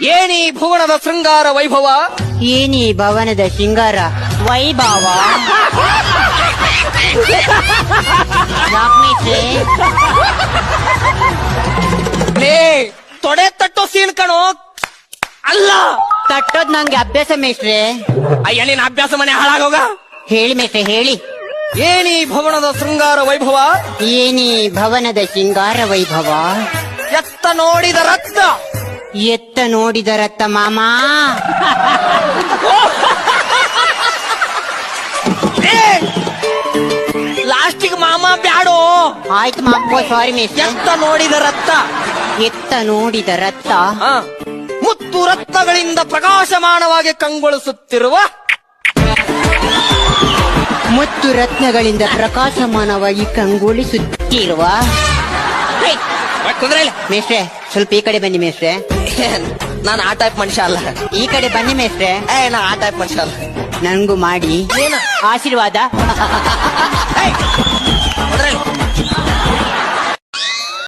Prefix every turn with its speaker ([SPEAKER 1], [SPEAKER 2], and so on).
[SPEAKER 1] ಏನಿ ಭುವನದ ಶೃಂಗಾರ ವೈಭವ,
[SPEAKER 2] ಏನಿ ಭವನದ ಶೃಂಗಾರ ವೈಭವ. ಯಾಕ್ ಮೇಷ್ಟ್ರೆ?
[SPEAKER 1] ಲೇ ತೊಡೆ ತಟ್ಟೋ ಸೀನ್ ಕಣೋ, ಅಲ್ಲ
[SPEAKER 2] ತಟ್ಟೋದ್ ನಂಗೆ ಅಭ್ಯಾಸ ಮೇಷ್ಟ್ರೆ.
[SPEAKER 1] ಅಯ್ಯ ನಿನ್ನ ಅಭ್ಯಾಸ ಮನೆ ಹಾಳಾಗೋಗ.
[SPEAKER 2] ಹೇಳಿ ಮೇಷ್ಟ್ರೆ ಹೇಳಿ.
[SPEAKER 1] ಏನಿ ಭವನದ ಶೃಂಗಾರ ವೈಭವ,
[SPEAKER 2] ಏನಿ ಭವನದ ಶೃಂಗಾರ ವೈಭವ.
[SPEAKER 1] ಎತ್ತ ನೋಡಿದ ರಕ್ತ,
[SPEAKER 2] ಎತ್ತ ನೋಡಿದ ರತ್ತ ಮಾಮ.
[SPEAKER 1] ಲಾಸ್ಟಿಗೆ ಮಾಮ ಬ್ಯಾಡೋ.
[SPEAKER 2] ಆಯ್ತು ಮಾಮ, ಸಾರಿ ಮೇಷ್ಟ್ರೆ.
[SPEAKER 1] ಎತ್ತ ನೋಡಿದ ರಕ್ತ,
[SPEAKER 2] ಎತ್ತ ನೋಡಿದ ರತ್ತ
[SPEAKER 1] ಆ, ಮುತ್ತು ರತ್ನಗಳಿಂದ ಪ್ರಕಾಶಮಾನವಾಗಿ ಕಂಗೊಳಿಸುತ್ತಿರುವ,
[SPEAKER 2] ಮುತ್ತು ರತ್ನಗಳಿಂದ ಪ್ರಕಾಶಮಾನವಾಗಿ ಕಂಗೊಳಿಸುತ್ತಿರುವ.
[SPEAKER 1] ಕುಂದ್ರೆ ಇಲ್ಲ
[SPEAKER 2] ಮೇಷ್ಟ್ರೆ ಸ್ವಲ್ಪ ಈ ಕಡೆ ಬನ್ನಿ ಮೇಷ್ಟ್ರೆ.
[SPEAKER 1] ನಾನು ಆ ಟೈಪ್ ಮನುಷ್ಯ ಅಲ್ಲ.
[SPEAKER 2] ಈ ಕಡೆ ಬನ್ನಿ ಮೇಷ್ಟ್ರೆ.
[SPEAKER 1] ನಾ ಆ ಟೈಪ್ ಮನುಷ್ಯ ಅಲ್ಲ.
[SPEAKER 2] ನನ್ಗೂ ಮಾಡಿ
[SPEAKER 1] ಏನ
[SPEAKER 2] ಆಶೀರ್ವಾದ.